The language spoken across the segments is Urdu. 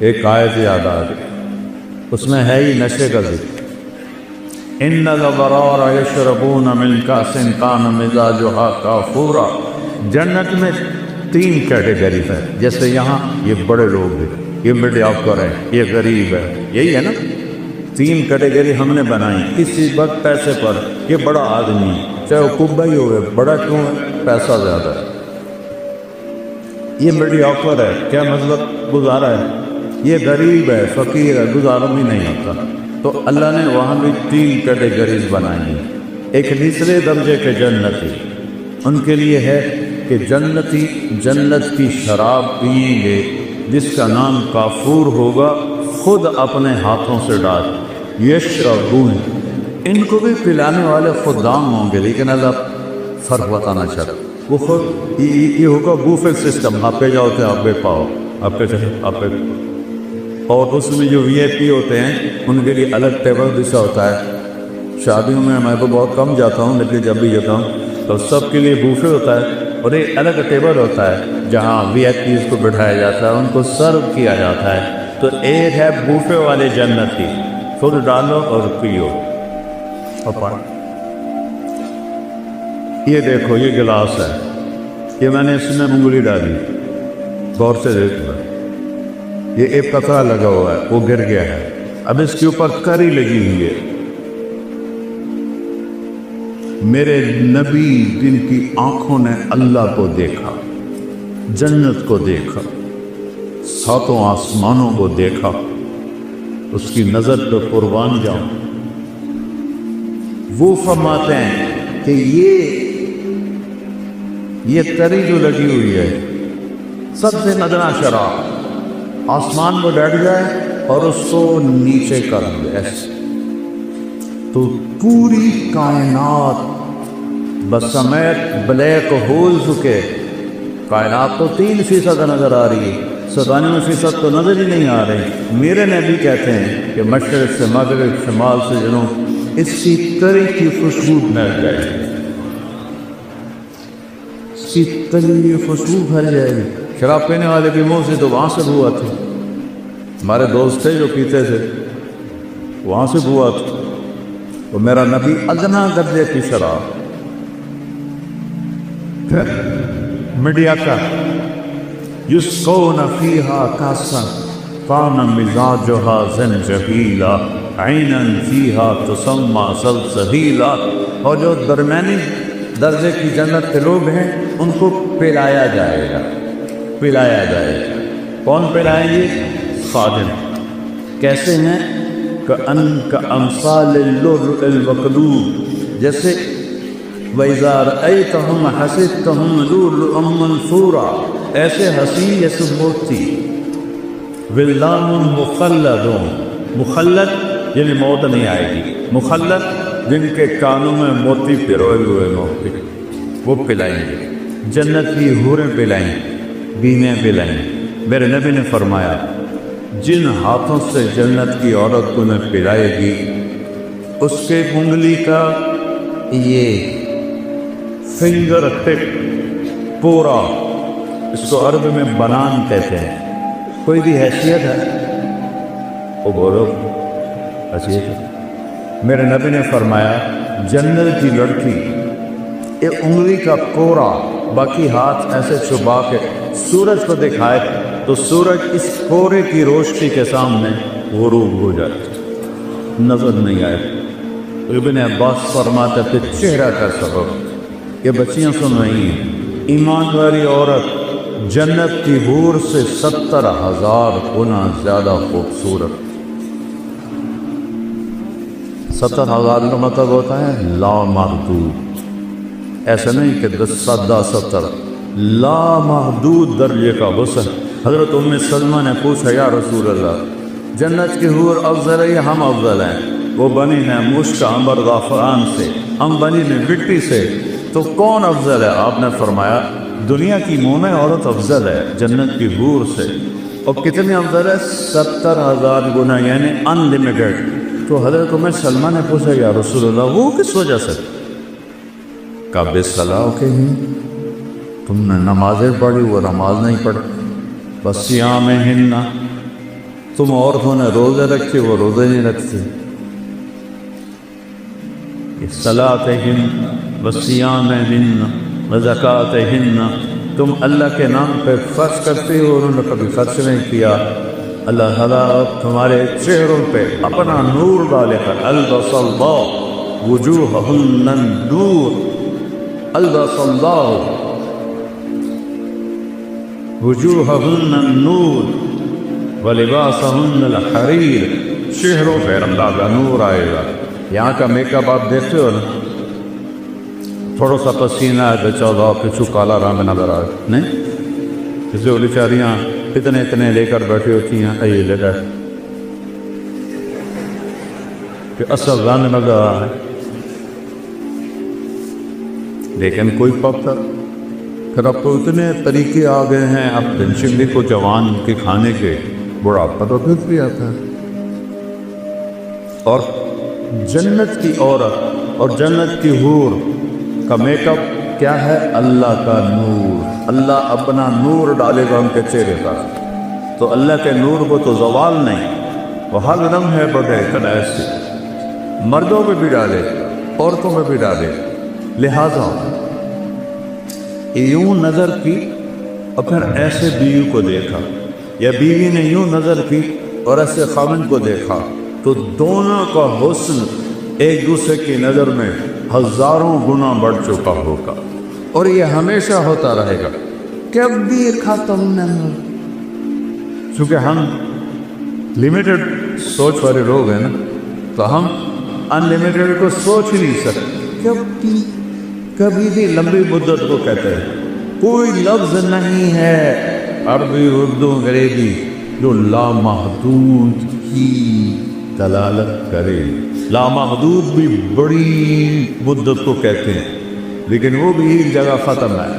ایک آیت یاد آ گئی، اس میں ہے ہی نشے کا ذکر۔ ان الابرار یشربون من کأس کان مزاجها کافورا۔ جنت میں 3 کیٹیگریز ہیں، جیسے یہاں یہ بڑے لوگ ہیں، یہ مڈ آفر ہے، یہ غریب ہے، یہی ہے نا، 3 کیٹیگری ہم نے بنائی کسی وقت پیسے پر۔ یہ بڑا آدمی چاہے وہ کبا ہی ہوئے، بڑا کیوں ہے؟ پیسہ زیادہ ہے۔ یہ مڈ آفر ہے، کیا مطلب؟ گزارا ہے۔ یہ غریب ہے، فقیر ہے، گزارا بھی نہیں ہوتا۔ تو اللہ نے وہاں بھی 3 کیٹیگریز بنائی ہیں۔ ایک نچلے درجے کے جنتی، ان کے لیے ہے کہ جنتی جنت کی شراب پئیں گے جس کا نام کافور ہوگا، خود اپنے ہاتھوں سے ڈال۔ یشربون، ان کو بھی پلانے والے خدام ہوں گے، لیکن اللہ فرق بتانا چاہتا، وہ خود یہ ہوگا بوفے سسٹم، آپ پہ جاؤ تو آپ پہ پاؤ، آپ پہ چلے آپ پہ۔ اور اس میں جو وی آئی پی ہوتے ہیں ان کے لیے الگ ٹیبل جیسا ہوتا ہے۔ شادیوں میں میں تو بہت کم جاتا ہوں، لیکن جب بھی جاتا ہوں تو سب کے لیے بوفے ہوتا ہے، اور ایک الگ ٹیبل ہوتا ہے جہاں وی آئی پیز کو بٹھایا جاتا ہے، ان کو سرو کیا جاتا ہے۔ تو ایک ہے بوفے والے جنتی، خود ڈالو اور پیو اور پاؤ۔ یہ دیکھو، یہ گلاس ہے، یہ میں نے اس میں انگلی ڈالی، غور سے دیکھو، یہ ایک قطرہ لگا ہوا ہے، وہ گر گیا ہے، اب اس کے اوپر کری لگی ہوئی ہے۔ میرے نبی جن کی آنکھوں نے اللہ کو دیکھا، جنت کو دیکھا، 7 آسمانوں کو دیکھا، اس کی نظر پہ قربان جاؤں، وہ فرماتے ہیں کہ یہ تری جو لگی ہوئی ہے سب سے ندنا شراب، آسمان کو بیٹھ جائے اور اس کو نیچے کر دے ایسے، تو پوری کائنات بسمیت بلیک ہولز کے، کائنات تو 3% نظر آ رہی ہے، 97% تو نظر ہی نہیں آ رہی۔ میرے نبی کہتے ہیں کہ مشرق سے مغرب، شمال سے جنوب، اس کی تری کی خوشبو پھیل جائے گی، اس کی تری کی خوشبو پھیل جائے گی۔ شراب پینے والے کے منہ سے تو وہاں سے بو آتی، ہمارے دوست تھے جو پیتے تھے، وہاں سے بو آتی، وہ میرا نبی ادنا درجے کی شراب۔ پھر میڈیا کا یسقون فیہا کاسا کان مزاجها زنجبیلا عینا فیہا تسمى سلسبیلا۔ اور جو درمیانی درجے کی جنت کے لوگ ہیں ان کو پلایا جائے گا، پلایا جائے گا۔ کون پلائیں گے؟ خادم۔ کیسے ہیں؟ کأمثال اللؤلؤ المکنون، جیسے وَإِذَا رَأَيْتَهُمْ حَسِبْتَهُمْ لُؤْلُؤًا مَنثُورًا، ایسے حسین جیسے موتی۔ وِلْدَانٌ مُخَلَّدٌ، مخلد یعنی موت نہیں آئے گی، مخلد جن کے کانوں میں موتی پروئے ہوئے موتی، وہ پلائیں گے۔ جنت کی حوریں پلائیں، بیویں پلائیں۔ میرے نبی نے فرمایا جن ہاتھوں سے جنت کی عورت کو انہیں پلائے گی، اس کے انگلی کا یہ فنگر ٹپ پورا، اس کو عرب میں بنان کہتے ہیں، کوئی بھی حیثیت ہے وہ بولو حیثیت ہے۔ میرے نبی نے فرمایا جنت کی لڑکی ایک انگلی کا پورا، باقی ہاتھ ایسے چھپا کے سورج کو دکھائے تو سورج اس کورے کی روشنی کے سامنے غروب ہو جائے، نظر نہیں آئے۔ ابن عباس فرماتے تھے چہرہ کا سبب، یہ بچیاں سن رہی ہیں، ایمان والی عورت جنت کی حور سے 70,000 گنا زیادہ خوبصورت۔ 70,000 کا مطلب ہوتا ہے لامحدود، ایسا نہیں کہ 70 لامحدود درجے کا حسن۔ حضرت ام سلمہ نے پوچھا یا رسول اللہ، جنت کی حور افضل ہے یا ہم افضل ہیں؟ وہ بنی نے مشک عنبر زعفران سے، ہم بنی نے مٹی سے، تو کون افضل ہے؟ آپ نے فرمایا دنیا کی مومن عورت افضل ہے جنت کی حور سے۔ اور کتنے افضل ہے؟ 70,000 گنا، یعنی انلمیٹڈ۔ تو حضرت ام سلمہ نے پوچھا یا رسول اللہ وہ کس وجہ سے؟ کعب صلاح کے ہی تم نے نمازیں پڑھی، وہ نماز نہیں پڑھی، بس سیام ہننا تم عورتوں نے روزے رکھے، وہ روزے نہیں رکھتے. صلاتہن وصیامہن وزکاتہن، تم اللہ کے نام پہ خرچ کرتے ہو، انہوں نے کبھی خرچ نہیں کیا. اللہ تعالیٰ تمہارے چہروں پہ اپنا نور ڈالے کر البس اللہ وجوہہن النور، البس اللہ وجوہہن النور ولباسہن الحریر، چہروں پہ اللہ کا نور آئے گا. یہاں کا میک اپ آپ دیکھتے ہو نا، تھوڑا سا پسینہ ہے تو چودہ پچھو کالا رنگ نظر آئے نہیں، کسی بیچاریاں اتنے لے کر بیٹھی ہوتی ہیں، یہ لے کر کہ اصل رنگ نظر آ رہا ہے. لیکن کوئی پکڑ پھر اب تو اتنے طریقے آ گئے ہیں، اب پنشنلی کو جوان کے کھانے کے بڑھاپا تو پھر بھی آتا ہے. اور جنت کی عورت اور جنت کی حور کا میک اپ کیا ہے؟ اللہ کا نور. اللہ اپنا نور ڈالے گا ان کے چہرے پر، تو اللہ کے نور کو تو زوال نہیں، وہ ہر دم ہے بڑے ایسے، مردوں میں بھی ڈالے عورتوں میں بھی ڈالے. لہذا یوں نظر کی اور پھر ایسے بیوی کو دیکھا، یا بیوی نے یوں نظر کی اور ایسے خاوند کو دیکھا، تو دونوں کا حسن ایک دوسرے کی نظر میں ہزاروں گنا بڑھ چکا ہوگا، اور یہ ہمیشہ ہوتا رہے گا، کبھی ختم نہیں. چونکہ ہم لمیٹڈ سوچ والے لوگ ہیں نا، تو ہم ان لمیٹڈ کو سوچ ہی نہیں سکتے. کبھی بھی لمبی مدت کو کہتے ہیں. کوئی لفظ نہیں ہے عربی اردو انگریزی جو لامحدود کی دلالت کرے. لامحدود بھی بڑی مدت کو کہتے ہیں، لیکن وہ بھی ایک جگہ ختم ہے.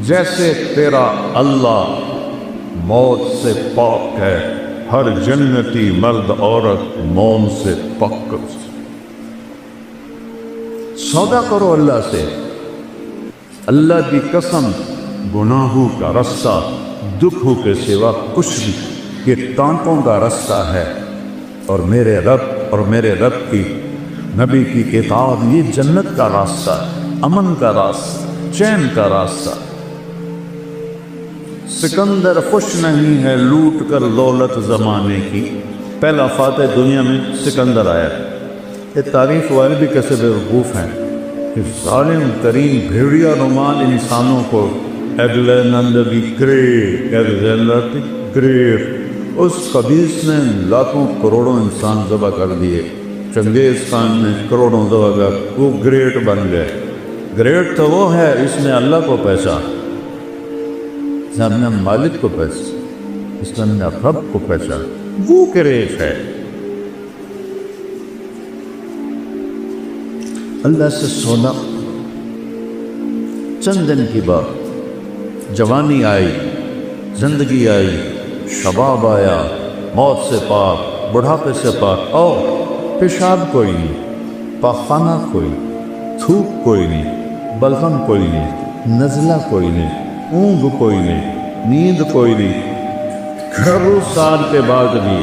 جیسے تیرا اللہ موت سے پاک ہے، ہر جنتی مرد عورت موم سے پاک. سودا کرو اللہ سے. اللہ کی قسم، گناہوں کا رستہ دکھوں کے سوا کچھ نہیں، یہ ٹانٹوں کا رستہ ہے. اور میرے رب کی نبی کی کتاب یہ جنت کا راستہ، امن کا راستہ، چین کا راستہ. سکندر خوش نہیں ہے لوٹ کر دولت زمانے کی. پہلا فاتح دنیا میں سکندر آیا. یہ تعریف والے بھی کیسے بیوقوف ہیں کہ ظالم ترین بھیڑیا نمان انسانوں کو ایگلینڈر دی گریٹ، اس قبیس نے لاکھوں کروڑوں انسان ذبح کر دیے. چنگیز خان نے کروڑوں ذبح کر وہ گریٹ بن گئے. گریٹ تو وہ ہے اس نے اللہ کو پہچانا، اس نے اپنے مالک کو پہچانا، اس نے اپنے رب کو پہچانا، وہ گریٹ ہے. اللہ سے سونا. چند دن کی بات، جوانی آئی، زندگی آئی، شباب آیا، موت سے پاک، بڑھاپے سے پاک. اور پیشاب کوئی نہیں، پاخانہ کوئی، تھوک کوئی نہیں، بلغم کوئی نہیں، نزلہ کوئی نہیں، اونگ کوئی نہیں، نیند کوئی نہیں. گھروں سال کے بعد بھی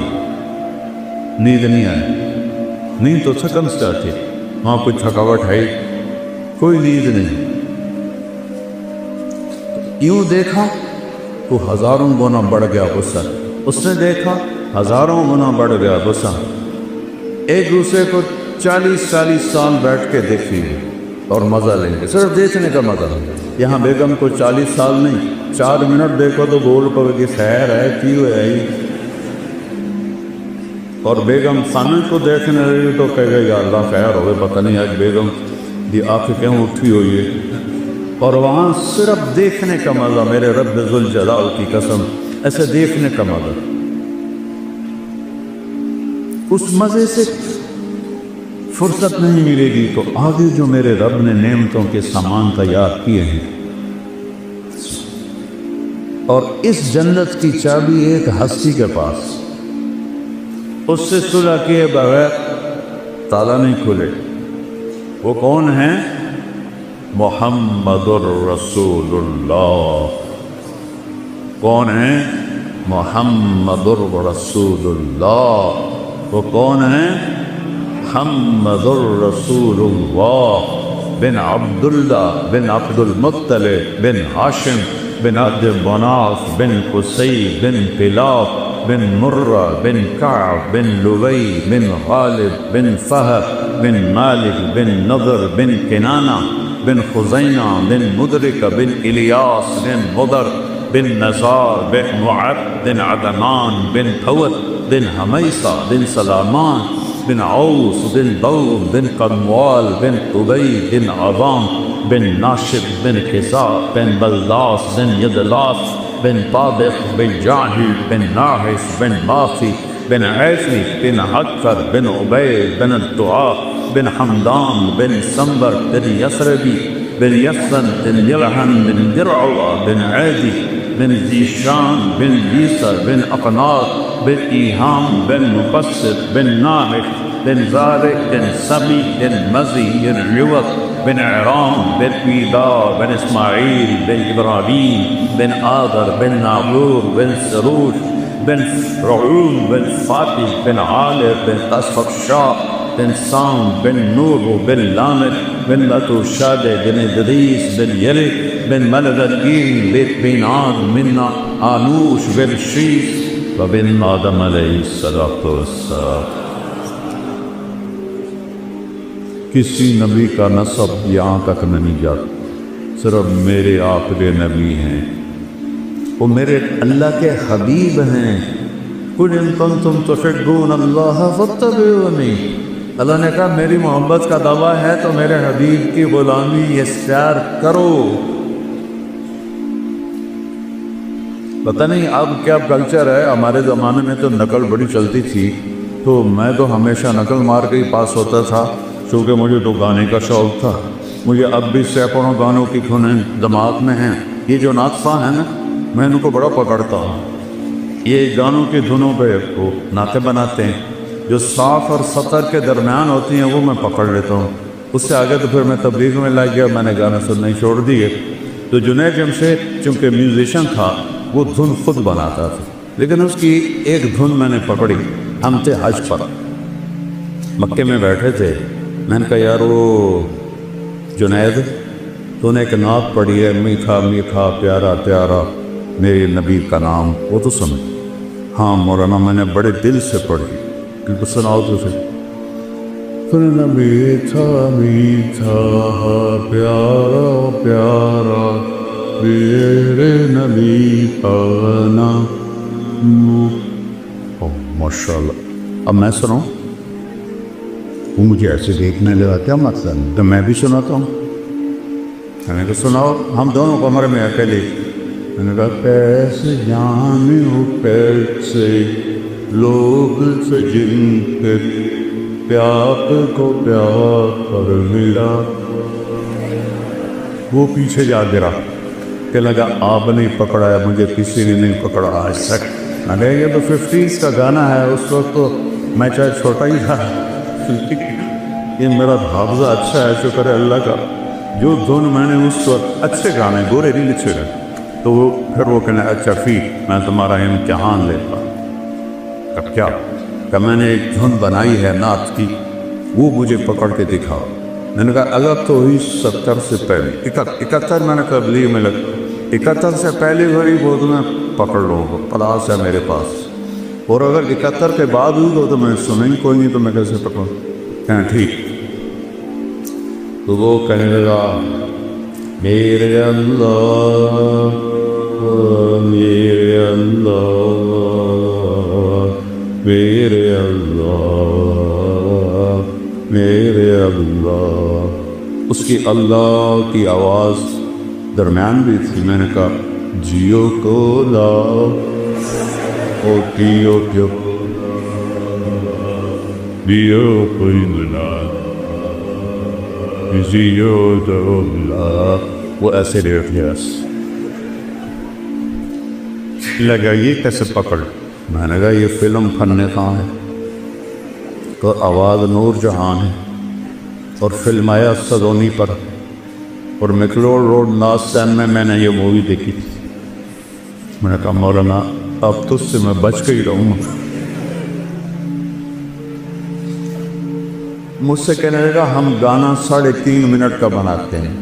نیند نہیں آئی. نیند تو سکن سٹارٹ ہے، وہاں کوئی تھکاوٹ ہے، کوئی نیند نہیں. یوں دیکھا تو ہزاروں گنا بڑھ گیا غصہ، اس نے دیکھا ہزاروں گنا بڑھ گیا غصہ. ایک دوسرے کو 40 سال بیٹھ کے دیکھیں گے اور مزہ لیں گے، صرف دیکھنے کا مزہ. یہاں بیگم کو 40 سال نہیں، 4 منٹ دیکھو تو بول پڑے کہ خیر ہے کیوں ہے. اور بیگم خانہ کو دیکھنے لگی تو کہے گا یا اللہ خیر ہوئے، پتہ نہیں آج بیگم دی آنکھیں کیوں اٹھی ہوئی ہے. اور وہاں صرف دیکھنے کا مزہ، میرے رب ذوالجلال کی قسم، ایسے دیکھنے کا مزہ. اس مزے سے فرصت نہیں ملے گی تو آگے جو میرے رب نے نعمتوں کے سامان تیار کیے ہیں. اور اس جنت کی چابی ایک ہستی کے پاس، اس سے صلح کیے بغیر تالا نہیں کھلے. وہ کون ہیں؟ محمد الرسول اللہ. کون ہیں؟ محمد رسول اللہ. وہ کون ہیں؟ محمد رسول اللہ بن عبداللہ بن عبد المطلب بن ہاشم بن عبد مناف بن قصی بن کلاب بن مرہ بن کعب بن لبی بن غالب بن فہد بن مالک بن نضر بن کنانہ بن خزینہ بن مدرک بن الیاس بن مضر بن نزار بن معد بن عدنان بن حوت بن حمیصہ بن سلامان بن عوس بن دوم بن قنوال بن قبی بن عظام بن ناشب بن خزاع بن بلداس بن یدلاس بن طابق بن جاہل بن ناحس بن باقی بن عیفی بن حکر بن عبید بن الدعاء بن حمدان بن سنبر بن یسربی بن یسن بن یلحن بن درعوہ بن عیدی بن ذیشان بن بیسر بن اقناط بن ایہام بن مقصد بن نامح بن زارق بن سبی بن مزی بن عوض بن عرام بن پیدار بن اسماعیل بن ابراہیم بن آدر بن نابور بن سروج بن رعون بن فاتح بن عالر بن قصف شاہ بن سام بن نور بن لامر بن لتوشاد بن ادریس بن یلد بن ملد الإیل بن عاد من آنوش بن شیس وبن آدم علیہ السلام. کسی نبی کا نسب یہاں تک نہیں جاتا، صرف میرے آخری نبی ہیں، وہ میرے اللہ کے حبیب ہیں. قُلْ إِن كُنتُمْ تُحِبُّونَ اللَّهَ فَاتَّبِعُونِي. اللہ نے کہا میری محبت کا دعویٰ ہے تو میرے حبیب کی غلامی اختیار کرو. پتہ نہیں اب کیا کلچر ہے، ہمارے زمانے میں تو نقل بڑی چلتی تھی، تو میں تو ہمیشہ نقل مار کے ہی پاس ہوتا تھا، چونکہ مجھے تو گانے کا شوق تھا. مجھے اب بھی سینکڑوں گانوں کی دھنیں دماغ میں ہیں. یہ جو ناطفہ ہیں نا، میں ان کو بڑا پکڑتا ہوں. یہ گانوں کی دھنوں پہ وہ نعتیں بناتے ہیں، جو صاف اور سطر کے درمیان ہوتی ہیں وہ میں پکڑ لیتا ہوں. اس سے آگے تو پھر میں تبلیغ میں لگ گیا، میں نے گانے سننے چھوڑ دیے. تو جنید جمشید چونکہ میوزیشین تھا، وہ دھن خود بناتا تھا، لیکن اس کی ایک دھن میں نے پکڑی. ہم تھے حج پر، مکے میں بیٹھے تھے. میں نے کہا یار وہ جنید تو نے ایک نعت پڑھی ہے، میٹھا میٹھا پیارا پیارا میرے نبی کا نام، وہ تو سن. ہاں مولانا میں نے بڑے دل سے پڑھی، کیونکہ سناؤ تو سے. میٹھا میٹھا پیارا پیارا میرے نبی کا نام. ماشاء اللہ. اب میں سناؤں؟ وہ مجھے ایسے دیکھنے لگا، کیا مقصد؟ تو میں بھی سناتا ہوں. میں نے کہا سناؤ. ہم دونوں کمرے میں اکیلے. میں نے کہا کیسے جانے ہو کیسے لوگ سے جن کے پیار کو پیار پر ملا. وہ پیچھے جا گرا کہ لگا آپ نے پکڑا ہے، مجھے کسی نے نہیں پکڑا آج تک. میں نے یہ تو 50s کا گانا ہے، اس وقت تو میں چاہے چھوٹا ہی تھا. یہ میرا حافظہ اچھا ہے، شکر ہے اللہ کا. جو دھن میں نے اس وقت اچھے گانے گورے نہیں لکھے گئے، تو وہ پھر وہ کہنا اچھا ٹھیک میں تمہارا امتحان لیتا. اب کیا کہ میں نے ایک دھن بنائی ہے نعت کی، وہ مجھے پکڑ کے دکھاؤ. میں نے کہا اگر تو ہوئی 70 سے پہلے 71 میں نے تبلیغ میں لگ 71 سے پہلے ہوئی وہ تو میں پکڑ لوں گا، پلاس ہے میرے پاس. اور اگر 71 کے بعد ہوئی تو میں سنیں کوئی نہیں، تو میں کیسے پکڑوں؟ کہنا ٹھیک. تو وہ کہنے لگا میرے اللہ میرے اللہ میرے اللہ میرے اللہ. اس کی اللہ کی آواز درمیان بھی تھی. میں نے کہا جیو کو لاؤ او دیو دیو دیو کوئی ملا جیو دو لا. وہ ایسے دیکھ لیا لگا یہ کیسے پکڑ. میں نے کہا یہ فلم فن کہاں ہے؟ تو آواز نور جہان ہے، اور فلم آیا سدونی پر، اور میکلوڈ روڈ ناسٹین میں نے یہ مووی دیکھی تھی. میں نے کہا مولانا اب تجھ سے میں بچ کے ہی رہوں گا۔ مجھ سے کہنے لگا ہم گانا 3.5 منٹ کا بناتے ہیں،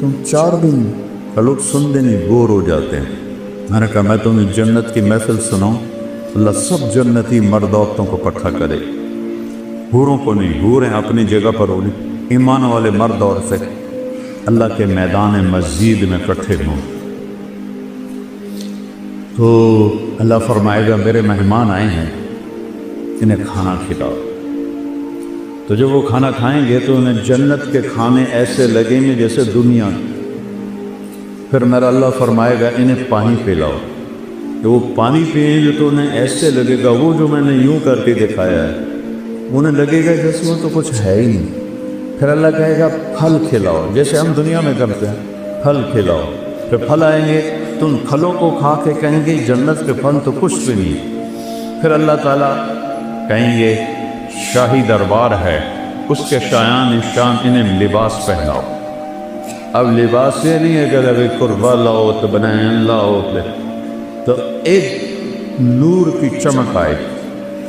تم 4 دن لوگ سنتے نہیں بور ہو جاتے ہیں۔ میں نے کہا میں تمہیں جنت کی محفل سناؤں، اللہ سب جنتی مرد عورتوں کو اکٹھا کرے، حوروں کو نہیں، حوریں اپنی جگہ پر ہوگی، ایمان والے مرد عورتیں اللہ کے میدان مسجد میں اکٹھے ہوں۔ تو اللہ فرمائے گا میرے مہمان آئے ہیں، انہیں کھانا کھلاؤ۔ تو جب وہ کھانا کھائیں گے تو انہیں جنت کے کھانے ایسے لگیں گے جیسے دنیا۔ پھر میرا اللہ فرمائے گا انہیں پانی پلاؤ، کہ وہ پانی پئیں گے تو انہیں ایسے لگے گا، وہ جو میں نے یوں کر کے دکھایا ہے انہیں لگے گا جیسے وہ تو کچھ ہے ہی نہیں۔ پھر اللہ کہے گا پھل کھلاؤ، جیسے ہم دنیا میں کرتے ہیں، پھل کھلاؤ۔ پھر پھل آئیں گے تو ان پھلوں کو کھا کے کہیں گے جنت کے پھل تو کچھ بھی نہیں۔ پھر اللہ تعالیٰ کہیں گے شاہی دربار ہے، اس کے شایان شان انہیں لباس پہناؤ۔ اب لباس یہ نہیں ہے کہ ابھی قربا لاؤ تو بنائیں لاؤ، تو ایک نور کی چمک آئے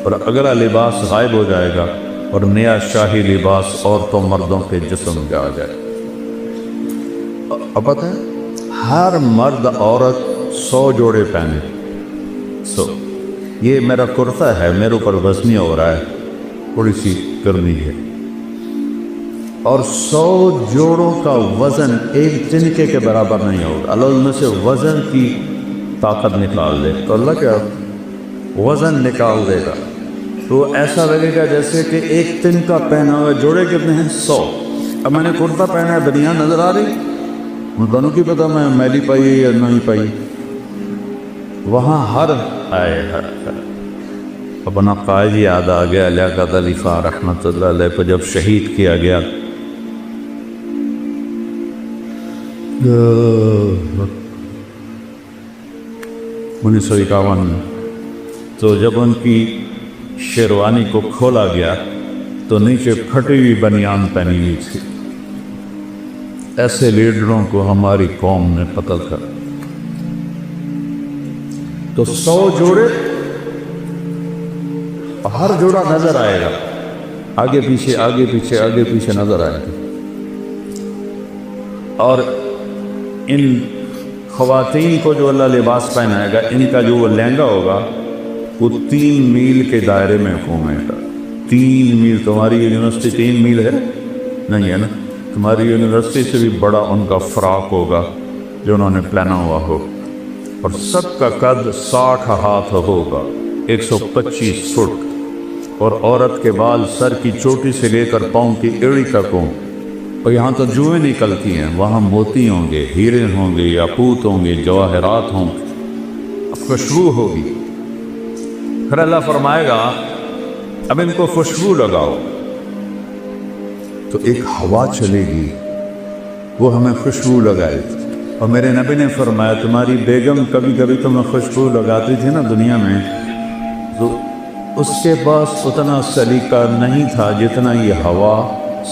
اور اگلا لباس غائب ہو جائے گا اور نیا شاہی لباس عورتوں مردوں کے جسم میں آ جائے۔ اب پتہ ہے ہر مرد عورت 100 جوڑے پہنے، یہ میرا کرتا ہے، میرے اوپر وزنی ہو رہا ہے، تھوڑی سی کرنی ہے، اور 100 جوڑوں کا وزن ایک تنکے کے برابر نہیں ہوگا۔ اللہ ان میں سے وزن کی طاقت نکال دے تو اللہ کیا وزن نکال دے گا، تو ایسا لگے گا جیسے کہ ایک تنکا پہنا ہوا۔ جوڑے کتنے ہیں؟ 100۔ اب میں نے کرتا پہنا ہے، بنیان نظر آ رہی، ان دونوں کی پتہ میں میلی پائی یا نہیں پائی، وہاں ہر آئے اپنا قائد یاد آ گیا، لیاقت علی خان رحمۃ اللہ علیہ کو جب شہید کیا گیا۔ 1951 میں تو جب ان کی شیروانی کو کھولا گیا تو نیچے پھٹی ہوئی بنیان پہنی ہوئی تھی۔ ایسے لیڈروں کو ہماری قوم نے قتل کر، تو 100 جوڑے، ہر جوڑا نظر آئے گا، آگے پیچھے آگے پیچھے آگے پیچھے نظر آئے گا۔ اور ان خواتین کو جو اللہ لباس پہنائے گا، ان کا جو وہ لہنگا ہوگا وہ 3 میل کے دائرے میں گھومے گا۔ 3 میل، تمہاری یونیورسٹی 3 میل ہے نہیں ہے نا، تمہاری یونیورسٹی سے بھی بڑا ان کا فراق ہوگا جو انہوں نے پہنا ہوا ہو، اور سب کا قد 60 ہاتھ ہوگا، 125 فٹ، اور عورت کے بال سر کی چوٹی سے لے کر پاؤں کی ایڑی تک ہوں، اور یہاں تو جوئیں نکلتی ہیں، وہاں موتی ہوں گے، ہیرے ہوں گے، یاقوت ہوں گے، جواہرات ہوں گے، خوشبو ہوگی۔ پھر اللہ فرمائے گا اب ان کو خوشبو لگاؤ، تو ایک ہوا چلے گی وہ ہمیں خوشبو لگائے گی۔ اور میرے نبی نے فرمایا تمہاری بیگم کبھی کبھی تمہیں خوشبو لگاتی تھی نا دنیا میں، تو اس کے پاس اتنا سلیقہ نہیں تھا جتنا یہ ہوا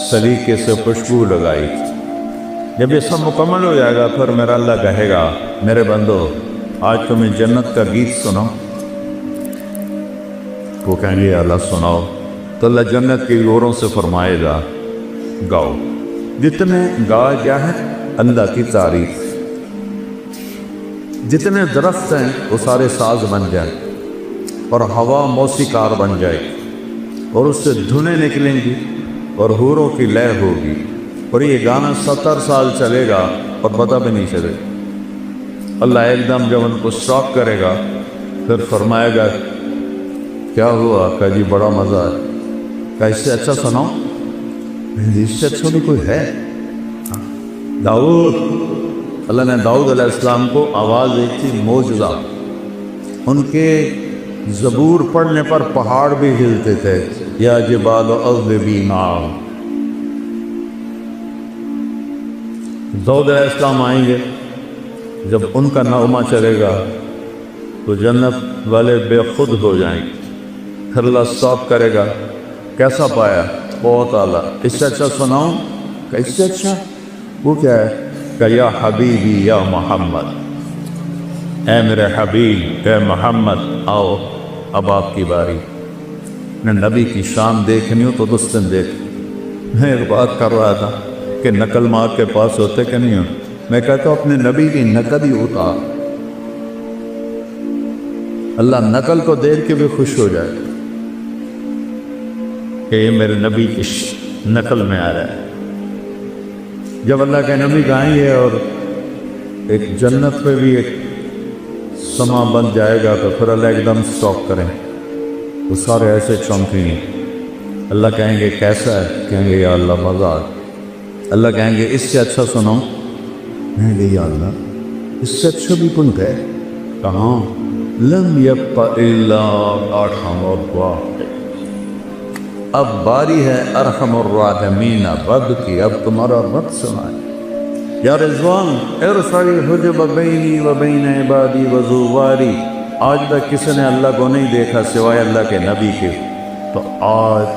سلیقے سے خوشبو لگائی تھی۔ جب یہ سب مکمل ہو جائے گا پھر میرا اللہ کہے گا میرے بندو آج تمہیں جنت کا گیت سناؤ، وہ کہیں گے اللہ سناؤ، تو اللہ جنت کی حوروں سے فرمائے گا گاؤ، جتنے گا کیا ہے اللہ کی تعریف، جتنے درخت ہیں وہ سارے ساز بن جائیں اور ہوا موسیقار بن جائے اور اس سے دھنیں نکلیں گی اور حوروں کی لے ہوگی، اور یہ گانا 70 سال چلے گا اور پتہ بھی نہیں چلے گا۔ اللہ ایک دم جب ان کو اسٹاپ کرے گا پھر فرمائے گا کیا ہوا؟ کہ جی بڑا مزہ ہے، کہ اس سے اچھا سناؤ، اس سے اچھا بھی کوئی ہے؟ داؤد، اللہ نے داؤد علیہ السلام کو آواز دی تھی معجزہ، ان کے زبور پڑھنے پر پہاڑ بھی ہلتے تھے، یا جبال اوبی معا۔ داؤد علیہ السلام آئیں گے، جب ان کا نغمہ چلے گا تو جنت والے بے خود ہو جائیں گے، پھر اللہ اسٹاپ کرے گا، کیسا پایا؟ بہت اعلیٰ، اس سے اچھا سناؤں؟ کہ اس سے اچھا وہ کیا ہے؟ کہ یا حبیبی یا محمد، اے میرے حبیب، اے محمد، آؤ اب آپ کی باری۔ نے نبی کی شان دیکھنی ہو تو دستن دیکھ۔ میں ایک بات کر رہا تھا کہ نقل مار کے پاس ہوتے کہ نہیں ہو، میں کہتا ہوں اپنے نبی کی نقل ہی اتار، اللہ نقل کو دیکھ کے بھی خوش ہو جائے کہ یہ میرے نبی کی نقل میں آ رہا ہے۔ جب اللہ کے نبی کا آئیں گے اور ایک جنت پہ بھی ایک سما بن جائے گا تو پھر اللہ ایک دم سٹاپ کریں، وہ سارے ایسے چونکیں گے۔ اللہ کہیں گے کیسا ہے؟ کہیں گے یا اللہ مزہ آ۔ اللہ کہیں گے اس سے اچھا سناؤں؟ کہیں گے یا اللہ اس سے اچھا بھی کن ہے؟ کہاں؟ لم یبق الا ارحم الراحمین، اب باری ہے ارحم الراحمین رب کی، اب تمہارا رب سنائے۔ یا رضوان ارفع الحجب بینی و بین عبادی و زواری، آج تک کسی نے اللہ کو نہیں دیکھا سوائے اللہ کے نبی کے، تو آج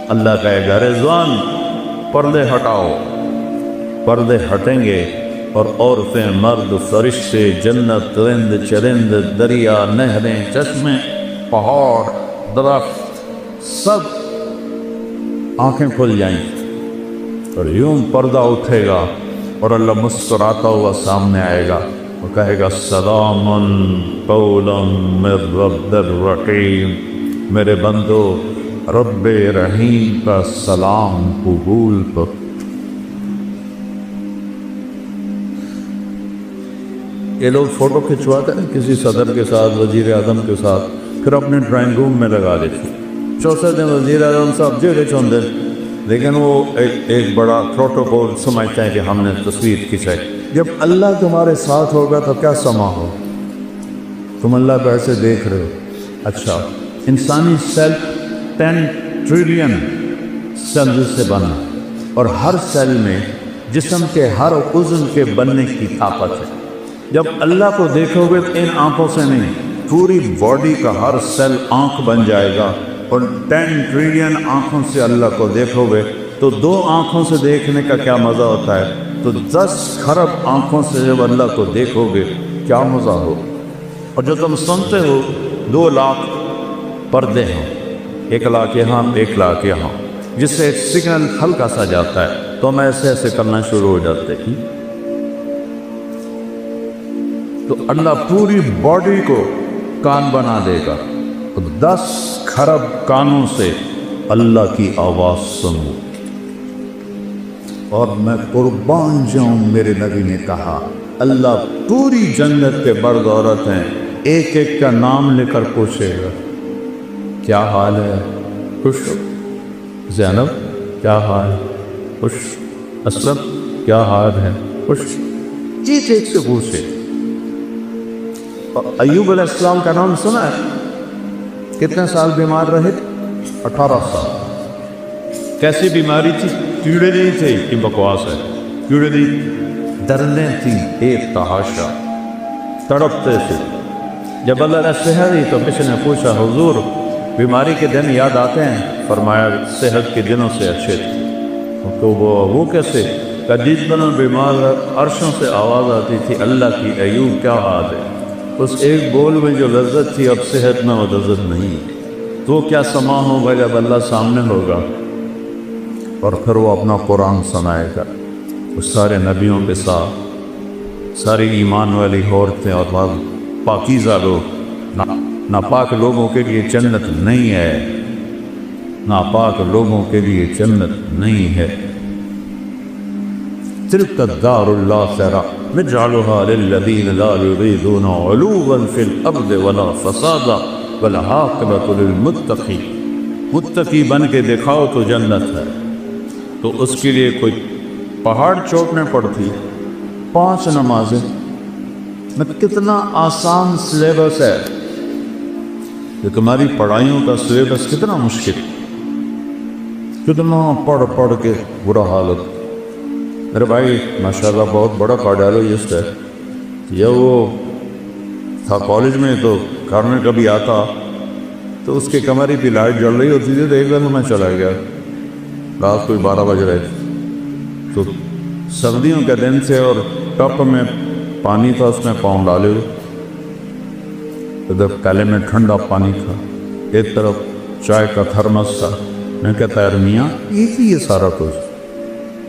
اللہ کہے گا رضوان پردے ہٹاؤ، پردے ہٹیں گے اور عورتیں، مرد، فرشتے، جنت، رند، چرند، دریا، نہریں، چشمے، پہاڑ، درخت، سب آنکھیں کھل جائیں اور یوں پردہ اٹھے گا اور اللہ مسکراتا ہوا سامنے آئے گا، وہ کہے گا سلام قولا من رب الرحیم، میرے بندو رب رحیم کا سلام قبول کر۔ یہ لوگ فوٹو کھنچواتے ہیں کسی صدر کے ساتھ، وزیر اعظم کے ساتھ، پھر اپنے ڈرائنگ روم میں لگا دیتے، چوتھے دن وزیر اعظم صاحب جیڑے چوندے، لیکن وہ ایک بڑا پروٹوکول سمجھتے ہیں کہ ہم نے تصویر کھنچائی۔ جب اللہ تمہارے ساتھ ہوگا تو کیا سما ہو، تم اللہ کو ایسے دیکھ رہے ہو۔ اچھا، انسانی سیل 10 ٹریلین سیل سے بنا، اور ہر سیل میں جسم کے ہر عضو کے بننے کی طاقت ہے۔ جب اللہ کو دیکھو گے تو ان آنکھوں سے نہیں، پوری باڈی کا ہر سیل آنکھ بن جائے گا، اور 10 ٹریلین آنکھوں سے اللہ کو دیکھو گے تو 2 آنکھوں سے دیکھنے کا کیا مزہ ہوتا ہے، تو 10 کھرب آنکھوں سے جب اللہ کو دیکھو گے کیا مزہ ہو۔ اور جو تم سنتے ہو 2 لاکھ پردے ہیں، 1 لاکھ یہاں 1 لاکھ یہاں، جس سے ایک سگنل ہلکا سا جاتا ہے تو ہم ایسے ایسے کرنا شروع ہو جاتے ہیں۔ تو اللہ پوری باڈی کو کان بنا دے گا، 10 کھرب کانوں سے اللہ کی آواز سنو۔ اور میں قربان جاؤں، میرے نبی نے کہا اللہ پوری جنت کے مرد عورت ہیں، ایک ایک کا نام لے کر پوچھے گا کیا حال ہے، خوش ہو؟ زینب کیا حال ہے، خوش؟ اسلم کیا حال ہے، خوش؟ چیز ایک سے پوچھے۔ اور ایوب علیہ السلام کا نام سنا ہے؟ کتنے سال بیمار رہے؟ 18 سال۔ کیسی بیماری تھی؟ کیڑے نہیں تھے کہ بکواس ہے، کیڑے نہیں، درلیں تھیں ایک تحاشا، تڑپتے تھے۔ جب اللہ نے صحت دی تو کسی نے پوچھا حضور بیماری کے دن یاد آتے ہیں؟ فرمایا صحت کے دنوں سے اچھے تھے۔ تو وہ کیسے؟ کہ جس دن بیمار عرشوں سے آواز آتی تھی اللہ کی ایوب کیا حال ہے، اس ایک بول میں جو لذت تھی اب صحت میں وہ لذت نہیں، تو کیا سما ہوگا جب اللہ سامنے ہوگا اور پھر وہ اپنا قرآن سنائے گا، اس سارے نبیوں کے ساتھ، ساری ایمان والی عورتیں اور بعض پاکیزہ لوگ۔ ناپاک لوگوں کے لیے جنت نہیں ہے، ناپاک لوگوں کے لیے جنت نہیں ہے۔ تلک الدار الآخرہ نجعلها للذین لا یریدون علوا فی الارض ولا فسادا والعاقبۃ للمتقین۔ متقی بن کے دکھاؤ تو جنت ہے، تو اس کے لیے کوئی پہاڑ چوکنے پڑتی، 5 نمازیں میں کتنا آسان سلیبس ہے، کہ تمہاری پڑھائیوں کا سلیبس کتنا مشکل، کتنا پڑھ پڑھ کے برا حالت۔ میرے بھائی ماشاءاللہ بہت بڑا کارڈیالوجسٹ ہے، جب وہ تھا کالج میں تو گھر میں کبھی آتا تو اس کے کمرے کی لائٹ جل رہی ہوتی تھی، تو ایک دن میں چلا گیا، رات کوئی 12 بج رہے تھے، تو سردیوں کے دن سے اور ٹپ میں پانی تھا، اس میں پاؤں ڈالے ہوئے، ادھر پیالے میں ٹھنڈا پانی تھا، ایک طرف چائے کا تھرمس تھا۔ میں کہتا ہے میاں یہ سارا کچھ؟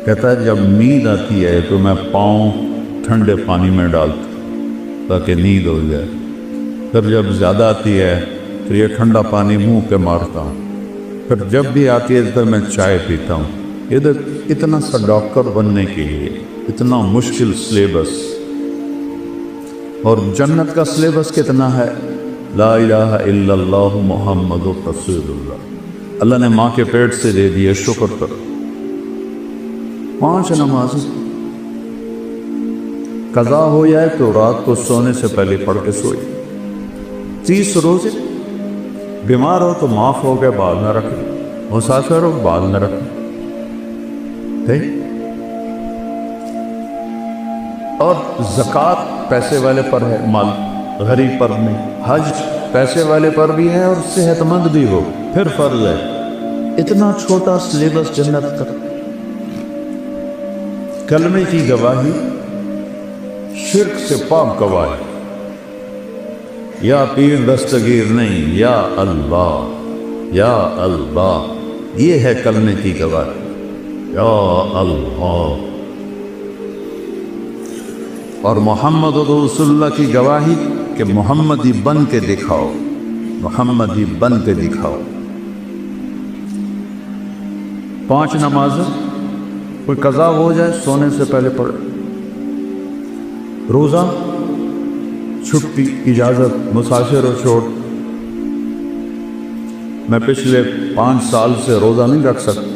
کہتا ہے جب نیند آتی ہے تو میں پاؤں ٹھنڈے پانی میں ڈالتا تاکہ نیند ہو جائے، پھر جب زیادہ آتی ہے تو یہ ٹھنڈا پانی منہ پہ مارتا ہوں، پھر جب بھی آتی ہے تو میں چائے پیتا ہوں۔ ادھر اتنا سا ڈاکٹر بننے کے لیے اتنا مشکل سلیبس، اور جنت کا سلیبس کتنا ہے؟ لا الہ الا اللہ محمد رسول اللہ۔ اللہ نے ماں کے پیٹ سے دے دیے، شکر کرو۔ 5 نمازیں قضا ہو جائے تو رات کو سونے سے پہلے پڑھ کے سوئی۔ 30 روزے، بیمار ہو تو معاف ہو گئے، بعد نہ رکھے، مسافر ہو بعد نہ رکھے، اور زکوٰۃ پیسے والے پر ہے، مال غریب پر نہیں۔ حج پیسے والے پر بھی ہے اور صحت مند بھی ہو، پھر فرض ہے۔ اتنا چھوٹا سلیبس جنت کا۔ کلمے کی گواہی، شرک سے پاک گواہی، یا پیر دستگیر نہیں، یا اللہ یا اللہ، یہ ہے کلمے کی گواہی، یا اللہ۔ اور محمد رسول اللہ کی گواہی کہ محمدی بن کے دکھاؤ، محمدی بن کے دکھاؤ۔ 5 نمازیں، کوئی قضا ہو جائے سونے سے پہلے پڑھے۔ روزہ، چھٹی، اجازت، مسافر و چھوٹ۔ میں پچھلے 5 سال سے روزہ نہیں رکھ سکتا،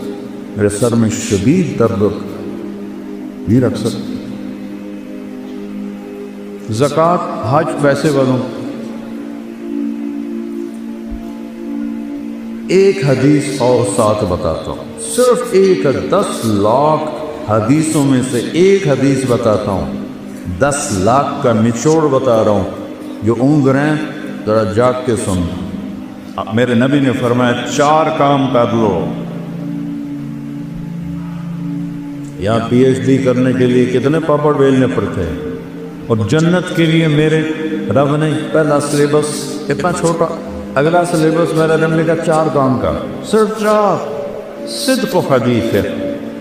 میرے سر میں شدید درد نہیں رکھ سکتا۔ زکوٰۃ، حج پیسے والوں۔ ایک حدیث اور ساتھ بتاتا ہوں، صرف 10 لاکھ حدیثوں میں سے ایک حدیث بتاتا ہوں، 10 لاکھ کا نچوڑ بتا رہا ہوں، جو اونگ رہے ہیں ذرا جاگ کے سن۔ میرے نبی نے فرمایا 4 کام کر لو۔ یہاں پی ایچ ڈی کرنے کے لیے کتنے پاپڑ بیلنے پڑتے ہیں، اور جنت کے لیے میرے رب نے پہلا سلیبس اتنا چھوٹا، اگلا سلیبس میرے رب نے کہا 4 کام کا، صرف 4۔ صدق و حدیث ہے،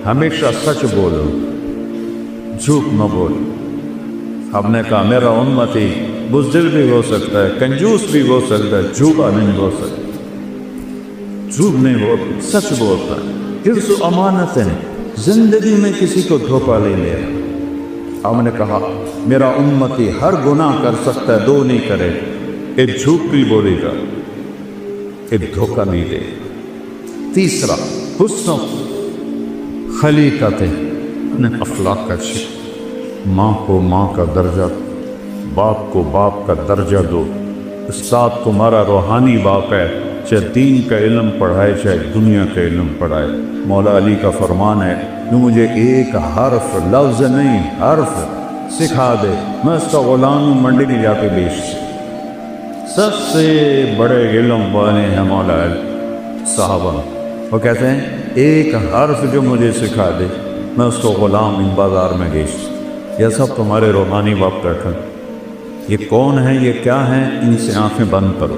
ہمیشہ سچ بولو، جھوٹ نہ بولو۔ ہم نے کہا میرا امتی بزدل بھی ہو سکتا ہے، کنجوس بھی ہو سکتا ہے، جھوٹا نہیں ہو سکتا، جھوٹ نہیں بولتا، سچ بولتا ہے۔ حرص و امانت ہے، زندگی میں کسی کو دھوکہ نہیں لے رہا۔ ہم نے کہا میرا امتی ہر گناہ کر سکتا ہے، 2 نہیں کرے، ایک جھوٹ بھی بولے گا، ایک دھوکہ نہیں دے۔ تیسرا، حسن خلیقت، اپنے اخلاق کا شکل۔ ماں کو ماں کا درجہ، باپ کو باپ کا درجہ دو۔ استاد تمہارا روحانی باپ ہے، چاہے دین کا علم پڑھائے چاہے دنیا کا علم پڑھائے۔ مولا علی کا فرمان ہے، جو مجھے ایک حرف، لفظ نہیں حرف سکھا دے، میں اس کا غلام ہوں، منڈی میں جا کے بیچ۔ سب سے بڑے علم والے ہیں مولا علی صحابہ، وہ کہتے ہیں ایک حرف جو مجھے سکھا دے میں اس کو غلام ان بازار میں بیچ۔ یہ سب تمہارے روحانی باپ بیٹھے، یہ کون ہیں، یہ کیا ہیں، ان سے آنکھیں بند کرو۔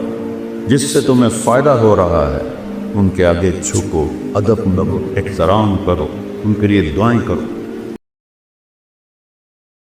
جس سے تمہیں فائدہ ہو رہا ہے ان کے آگے جھکو، ادب کرو، احترام کرو، ان کے لیے دعائیں کرو۔